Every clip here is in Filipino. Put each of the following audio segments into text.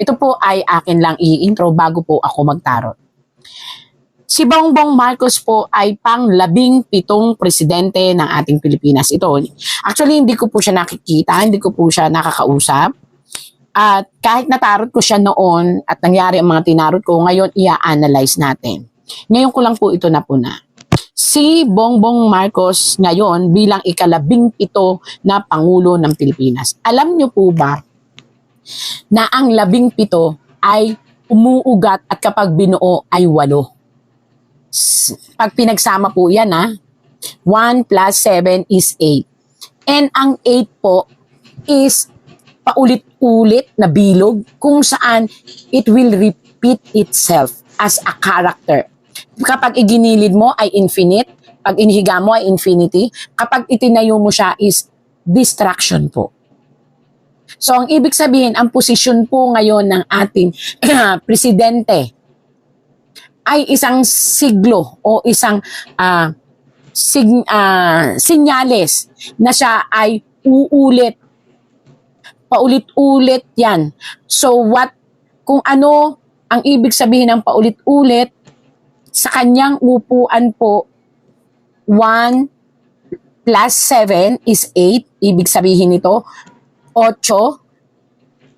Ito po ay akin lang i-intro bago po ako magtarot. Si Bongbong Marcos po ay pang-17 presidente ng ating Pilipinas. Ito, actually hindi ko po siya nakikita, hindi ko po siya nakakausap. At kahit natarot ko siya noon at nangyari ang mga tinarot ko, ngayon i-analyze natin. Ngayon ko lang po ito napuna. Si Bongbong Marcos ngayon bilang ika-17 na Pangulo ng Pilipinas. Alam niyo po ba na ang 17 ay umuugat at kapag binuo ay 8? Pag pinagsama po yan 1 plus 7 is 8. And ang 8 po is paulit-ulit na bilog kung saan it will repeat itself as a character. Kapag iginilid mo ay infinite, pag inihiga mo ay infinity, kapag itinayo mo siya is distraction po. So ang ibig sabihin, ang posisyon po ngayon ng ating presidente ay isang siglo o isang sinyales na siya ay uulit. Paulit-ulit yan. So kung ano ang ibig sabihin ng paulit-ulit, sa kanyang upuan po, 1 plus 7 is 8. Ibig sabihin nito, 8,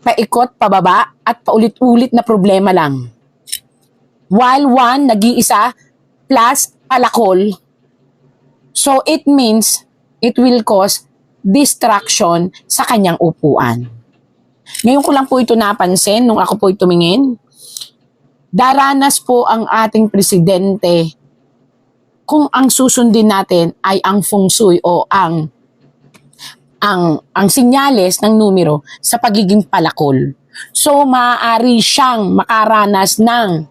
paikot, pababa, at paulit-ulit na problema lang. While 1, nag-iisa, plus palakol. So, it means, it will cause distraction sa kanyang upuan. Ngayon ko lang po ito napansin, nung ako po tumingin, daranas po ang ating presidente kung ang susundin natin ay ang feng shui o ang sinyales ng numero sa pagiging palakol. So, maaari siyang makaranas ng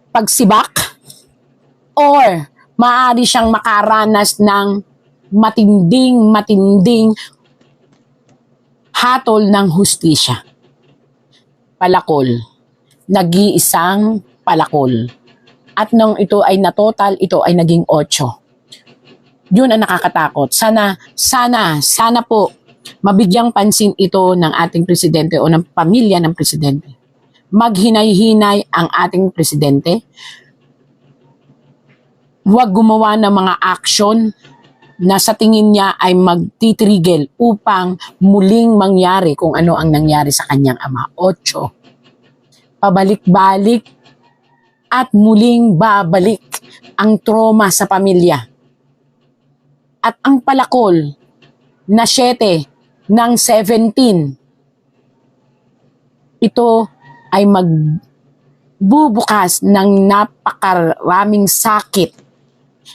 pagsibak or maaari siyang makaranas ng matinding hatol ng hustisya. Palakol. Nag-iisang palakol. At nung ito ay natotal, ito ay naging 8. Yun ang nakakatakot. Sana po mabigyang pansin ito ng ating presidente o ng pamilya ng presidente. Maghinay-hinay ang ating presidente. Huwag gumawa ng mga aksyon na sa tingin niya ay magtitrigel upang muling mangyari kung ano ang nangyari sa kanyang ama. 8. Pabalik-balik at muling babalik ang trauma sa pamilya. At ang palakol na 7 ng 17, ito ay magbubukas ng napakaraming sakit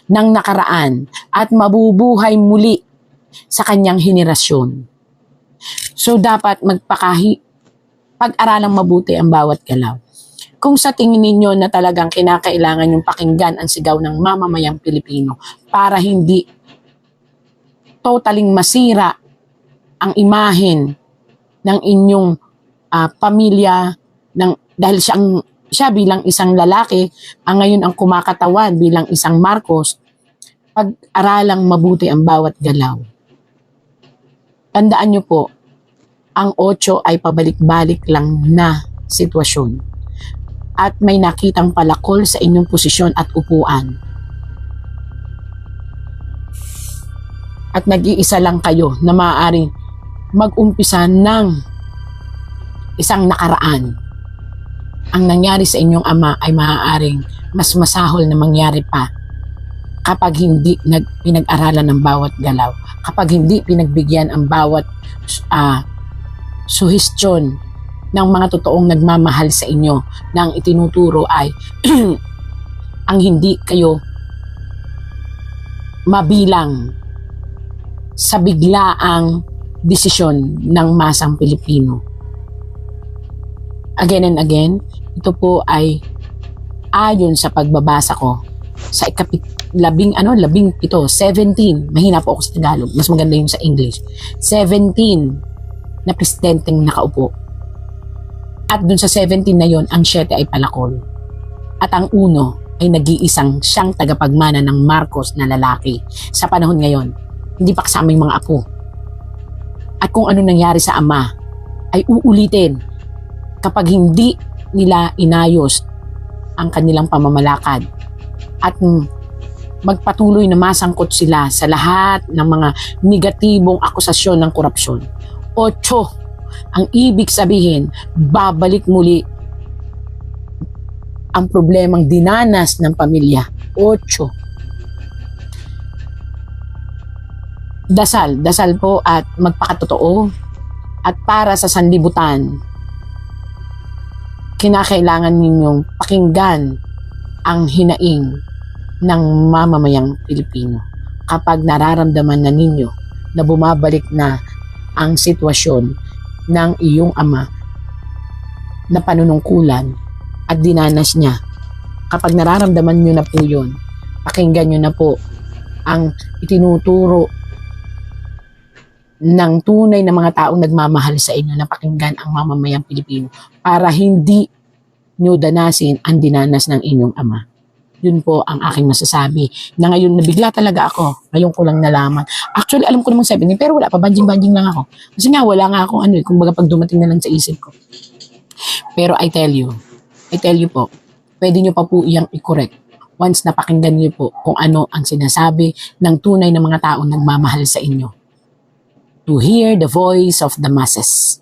ng nakaraan at mabubuhay muli sa kanyang henerasyon. So dapat pag-aralang mabuti ang bawat galaw. Kung sa tingin ninyo na talagang kinakailangan yung pakinggan ang sigaw ng mamamayang Pilipino para hindi totaling masira ang imahen ng inyong pamilya dahil siya bilang isang lalaki ang ngayon ang kumakatawan bilang isang Marcos, pag-aralang mabuti ang bawat galaw. Tandaan nyo po, ang 8 ay pabalik-balik lang na sitwasyon at may nakitang palakol sa inyong posisyon at upuan. At nag-iisa lang kayo na maaaring mag-umpisa ng isang nakaraan. Ang nangyari sa inyong ama ay maaaring mas masahol na mangyari pa kapag hindi pinag-aralan ng bawat galaw, kapag hindi pinagbigyan ang bawat suhestyon ng mga totoong nagmamahal sa inyo na ang itinuturo ay ang hindi kayo mabilang sa biglaang desisyon ng masang Pilipino. Again and again, ito po ay ayon sa pagbabasa ko sa 17, mahina po ako sa Tagalog, mas maganda yung sa English, 17 na presidenteng nakaupo. At dun sa 17 na yon, ang 7 ay palakol. At ang 1 ay nag-iisang siyang tagapagmana ng Marcos na lalaki sa panahon ngayon. Hindi pa kasama yung mga apo. At kung ano nangyari sa ama ay uulitin kapag hindi nila inayos ang kanilang pamamalakad at magpatuloy na masangkot sila sa lahat ng mga negatibong akusasyon ng korupsyon. 8, ang ibig sabihin, babalik muli ang problemang dinanas ng pamilya. 8. Dasal po at magpakatotoo at para sa sanlibutan, kinakailangan ninyong pakinggan ang hinaing ng mamamayang Pilipino. Kapag nararamdaman na ninyo na bumabalik na ang sitwasyon ng iyong ama na panunungkulan at dinanas niya, kapag nararamdaman nyo na po yun, pakinggan nyo na po ang itinuturo ng tunay na mga taong nagmamahal sa inyo na pakinggan ang mamamayang Pilipino para hindi nyo danasin ang dinanas ng inyong ama. Yun po ang aking masasabi. Na ngayon, nabigla talaga ako. Ngayon ko lang nalaman. Actually, alam ko namang 17, pero wala pa. Banjing-banjing lang ako. Kasi nga, wala nga akong kumbaga pag dumating na lang sa isip ko. Pero I tell you po, pwede nyo pa po iyang i-correct once napakinggan nyo po kung ano ang sinasabi ng tunay na mga taong nagmamahal sa inyo. To hear the voice of the masses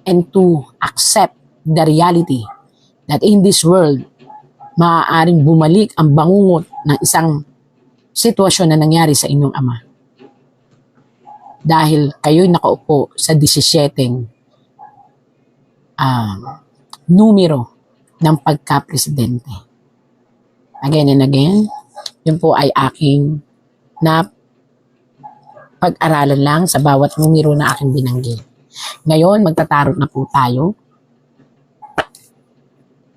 and to accept the reality that in this world, maaaring bumalik ang bangungot ng isang sitwasyon na nangyari sa inyong ama. Dahil kayo'y nakaupo sa 17 numero ng pagka-presidente. Again and again, yun po ay aking na pag-aralan lang sa bawat numero na aking binanggit. Ngayon, magtatarot na po tayo.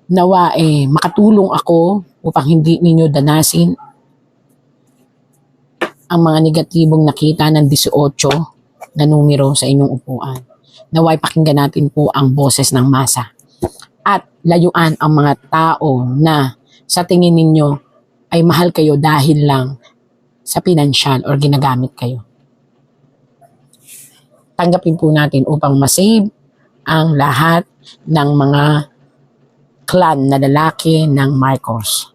Nawa makatulong ako upang hindi ninyo danasin ang mga negatibong nakita ng 18 na numero sa inyong upuan. Naway pakinggan natin po ang boses ng masa at layuan ang mga tao na sa tingin ninyo ay mahal kayo dahil lang sa pinansyal or ginagamit kayo. Tanggapin po natin upang masave ang lahat ng mga clan na lalaki ng Marcos.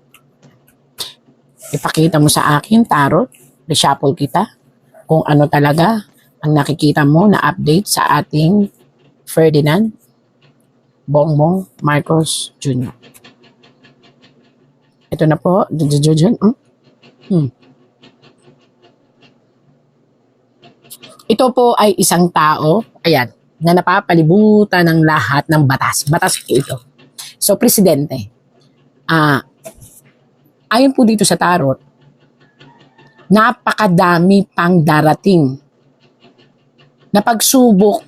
Ipakita mo sa akin, tarot, reshuffle kita, kung ano talaga ang nakikita mo na update sa ating Ferdinand Bongbong Marcos Jr. Ito na po. Ito po ay isang tao, ayan, na napapalibutan ng lahat ng batas. Batas po ito. So, presidente, ayon po dito sa tarot, napakadami pang darating na pagsubok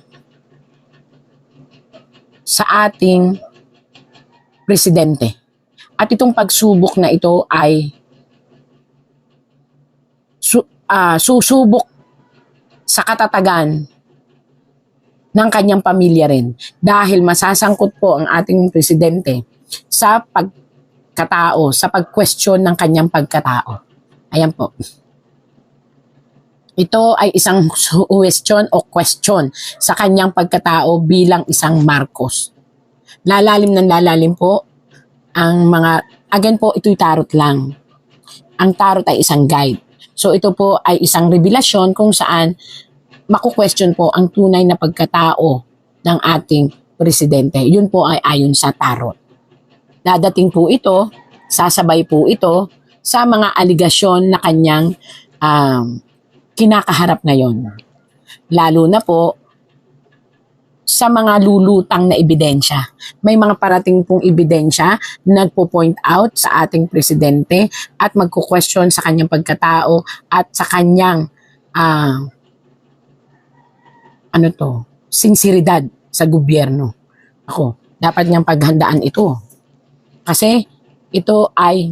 sa ating presidente. At itong pagsubok na ito ay susubok sa katatagan ng kanyang pamilya rin. Dahil masasangkot po ang ating presidente sa pagkatao, sa pag-question ng kanyang pagkatao. Ayan po. Ito ay isang question sa kanyang pagkatao bilang isang Marcos. Lalalim ng lalalim po ang mga, again po, ito'y tarot lang. Ang tarot ay isang guide. So ito po ay isang revelasyon kung saan maku-question po ang tunay na pagkatao ng ating presidente. Yun po ay ayon sa tarot. Dadating po ito, sasabay po ito sa mga aligasyon na kanyang kinakaharap ngayon. Lalo na po sa mga lulutang na ebidensya. May mga parating pong ebidensya na nagpo-point out sa ating presidente at magku-question sa kanyang pagkatao at sa kanyang sinseridad sa gobyerno. Dapat niyang paghandaan ito. Kasi ito ay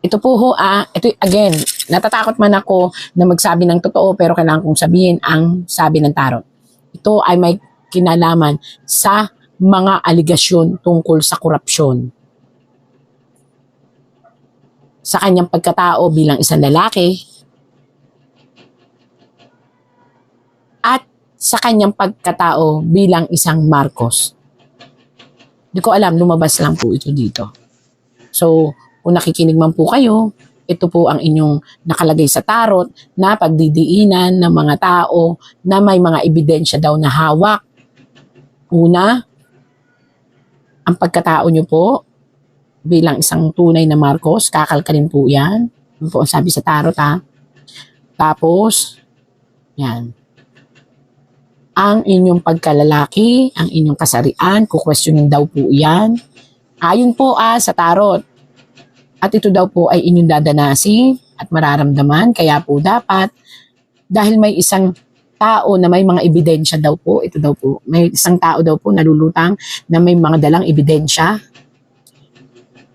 ito po ito again, natatakot man ako na magsabi ng totoo pero kailangan kong sabihin ang sabi ng tarot. Ito ay may kinalaman sa mga aligasyon tungkol sa korupsyon. Sa kanyang pagkatao bilang isang lalaki at sa kanyang pagkatao bilang isang Marcos. Hindi ko alam, lumabas lang po ito dito. So, kung nakikinig man po kayo, ito po ang inyong nakalagay sa tarot na pagdidiinan ng mga tao na may mga ebidensya daw na hawak. Una, ang pagkatao nyo po bilang isang tunay na Marcos, kakalkalin po yan. Yun po ang sabi sa tarot ha. Tapos, yan. Ang inyong pagkalalaki, ang inyong kasarian, kukwestiyonin daw po yan. Ayon po sa tarot. At ito daw po ay inyong dadanasi at mararamdaman. Kaya po dapat, dahil may isang tao na may mga ebidensya daw po, ito daw po, may isang tao daw po nalulutang na may mga dalang ebidensya.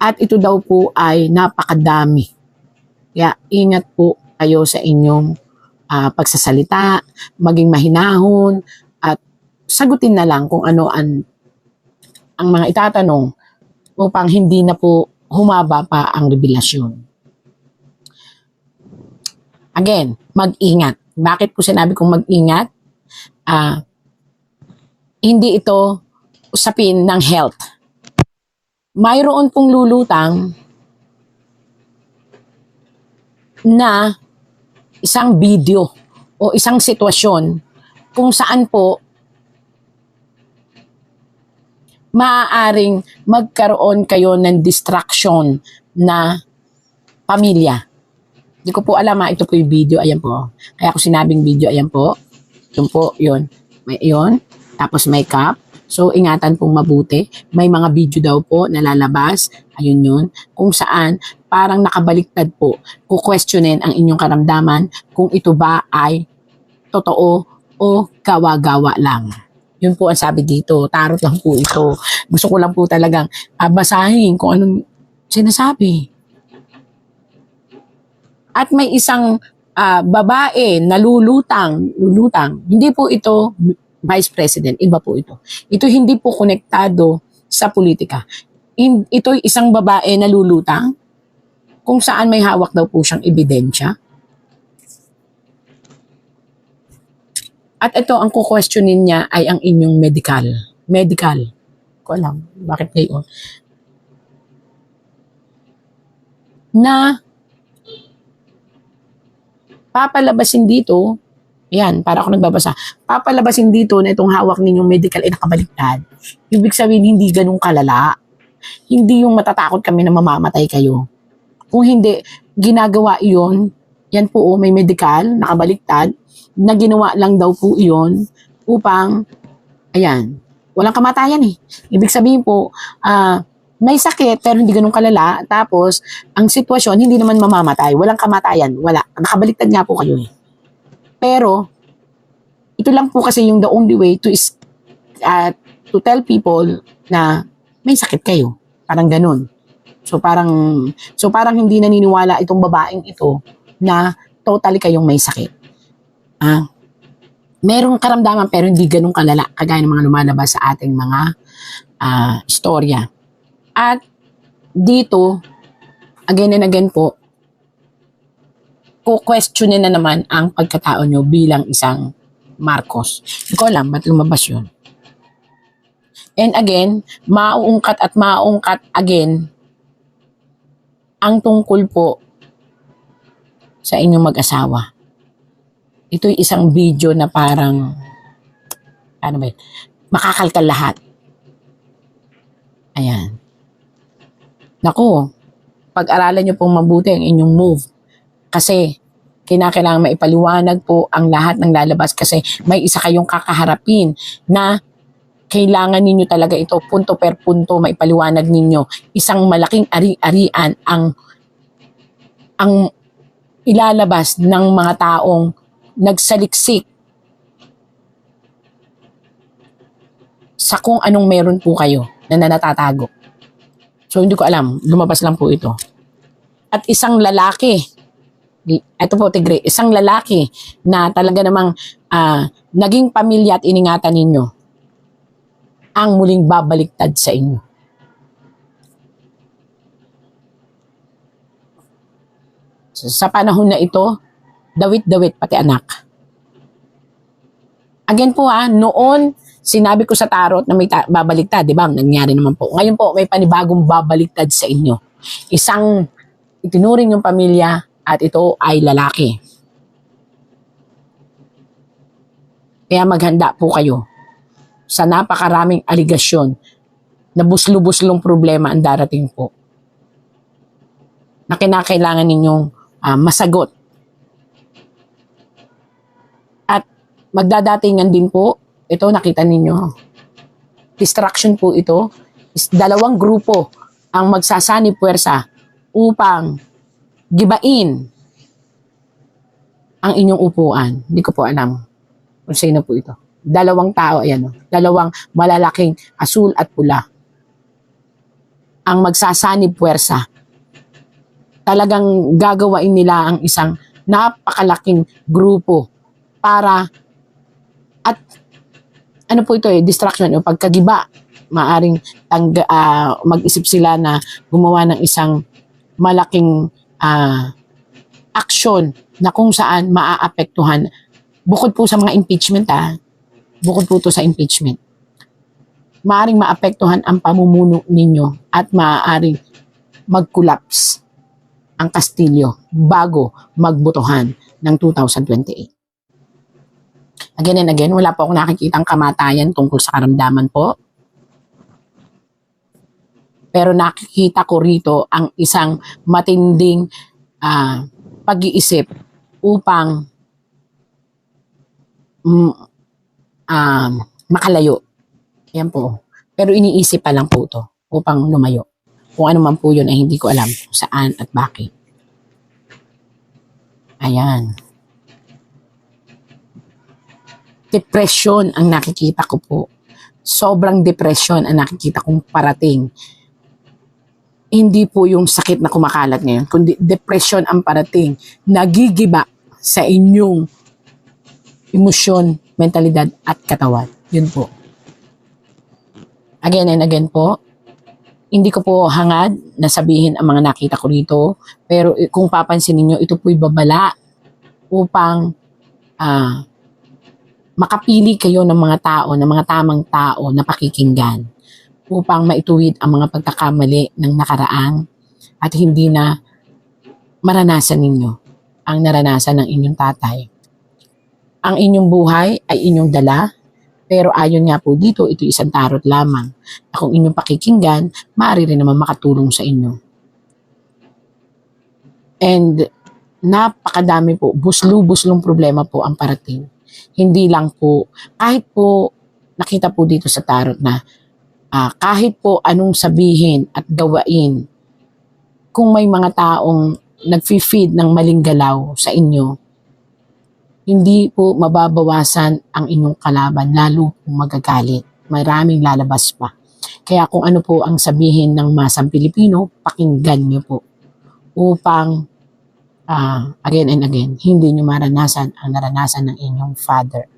At ito daw po ay napakadami. Kaya ingat po kayo sa inyong pagsasalita, maging mahinahon, at sagutin na lang kung ano ang mga itatanong upang hindi na po humaba pa ang revelasyon. Again, mag-ingat. Bakit ko sinabi kong mag-ingat? Hindi ito usapin ng health. Mayroon pong lulutang na isang video o isang sitwasyon kung saan po maaaring magkaroon kayo ng distraction na pamilya. Hindi ko po alam ito po yung video, ayan po. Kaya ako sinabing video, ayan po. Yun po, yun. May yun. Tapos may cup. So, ingatan pong mabuti. May mga video daw po na lalabas. Ayun yun. Kung saan, parang nakabaliktad po. Kukwestiyonin ang inyong karamdaman kung ito ba ay totoo o gawa-gawa lang. Yun po ang sabi dito. Tarot lang po ito. Gusto ko lang po talagang basahin kung anong sinasabi. At may isang babae na lulutang. Hindi po ito Vice President. Iba po ito. Ito hindi po konektado sa politika. Ito isang babae na lulutang kung saan may hawak daw po siyang ebidensya. At ito, ang kukwestiyonin niya ay ang inyong medical. Medical. Ko alam, bakit ngayon? Na papalabasin dito, yan, para ako nagbabasa, papalabasin dito na itong hawak ninyong medical ay nakabaliktad. Ibig sabihin, hindi ganun kalala. Hindi yung matatakot kami na mamamatay kayo. Kung hindi, ginagawa iyon, yan po, may medical, nakabaliktad, na ginawa lang daw po iyon upang, ayan, walang kamatayan eh. Ibig sabihin po, may sakit pero hindi ganun kalala, tapos ang sitwasyon hindi naman mamamatay, walang kamatayan, wala. Nakabaliktad nga po kayo eh. Pero, ito lang po kasi yung the only way to tell people na may sakit kayo. Parang ganun. So parang hindi naniniwala itong babaeng ito na totally kayong may sakit. Merong karamdaman pero hindi ganun kalala kagaya ng mga lumalabas sa ating mga istorya. At dito, again and again po, kukwestiyonin na naman ang pagkatao nyo bilang isang Marcos. Hindi ko alam, ba't lumabas yun? And again, mauungkat again ang tungkol po sa inyong mag-asawa. Ito'y isang video na parang, ano ba yun? Makakalkal lahat. Ayan. Naku, pag-aralan nyo pong mabuti ang inyong move. Kasi, kinakailangan maipaliwanag po ang lahat ng lalabas kasi may isa kayong kakaharapin na kailangan ninyo talaga ito punto per punto maipaliwanag ninyo. Isang malaking ari-arian ang ilalabas ng mga taong nagsaliksik sa kung anong meron po kayo na natatago. So hindi ko alam, lumabas lang po ito. At isang lalaki, ito po tigre, isang lalaki na talaga namang naging pamilya at iningatan ninyo ang muling babaliktad sa inyo. So, sa panahon na ito, dawit-dawit pati anak. Again po noon, sinabi ko sa tarot na may babaliktad, di ba? Nangyari naman po. Ngayon po, may panibagong babaliktad sa inyo. Isang itinuring yung pamilya at ito ay lalaki. Kaya maghanda po kayo sa napakaraming aligasyon na buslo-buslong problema ang darating po na kinakailangan ninyong masagot. At magdadatingan din po, ito nakita ninyo, distraction po ito, is dalawang grupo ang magsasani puwersa upang gibain ang inyong upuan. Hindi ko po alam kung sino po ito. Dalawang tao, ayan, dalawang malalaking asul at pula ang magsasani puwersa. Talagang gagawain nila ang isang napakalaking grupo para at ano po ito distraction o pagkagiba. Maaring mag-isip sila na gumawa ng isang malaking action na kung saan maaapektuhan bukod po sa mga impeachment bukod po to sa impeachment. Maaring maapektuhan ang pamumuno ninyo at maaring mag-collapse ang Kastilyo bago magbotohan ng 2028. Again and again, wala po akong nakikitang kamatayan tungkol sa karamdaman po. Pero nakikita ko rito ang isang matinding pag-iisip upang makalayo. Yan po. Pero iniisip pa lang po ito upang lumayo. Kung ano man po yun ay hindi ko alam kung saan at bakit. Ayan. Depression ang nakikita ko po. Sobrang depression ang nakikita kong parating. Hindi po yung sakit na kumakalat ngayon, kundi depression ang parating. Nagigiba sa inyong emosyon, mentalidad at katawan. Yun po. Again and again po, hindi ko po hangad na sabihin ang mga nakita ko rito, pero kung papansin niyo ito po'y babala upang makapili kayo ng mga tao, ng mga tamang tao na pakikinggan upang maituwid ang mga pagkakamali ng nakaraan at hindi na maranasan ninyo ang naranasan ng inyong tatay. Ang inyong buhay ay inyong dala, pero ayon nga po dito, ito isang tarot lamang. Na kung inyong pakikinggan, maaari rin naman makatulong sa inyo. And napakadami po, buslo-buslong problema po ang parating. Hindi lang po, kahit po nakita po dito sa tarot na kahit po anong sabihin at gawain, kung may mga taong nag-feed ng maling galaw sa inyo, hindi po mababawasan ang inyong kalaban, lalo kung magagalit. Maraming lalabas pa. Kaya kung ano po ang sabihin ng masang Pilipino, pakinggan nyo po upang again and again, hindi nyo maranasan ang naranasan ng inyong father.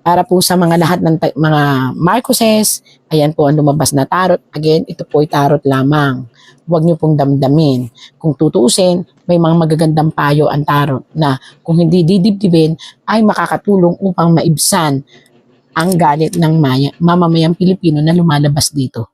Para po sa mga lahat ng mga Marcoses, ayan po ang lumabas na tarot. Again, ito po ay tarot lamang. Huwag nyo pong damdamin. Kung tutuusin, may mga magagandang payo ang tarot na kung hindi didibdibin, ay makakatulong upang maibsan ang galit ng mamamayang Pilipino na lumalabas dito.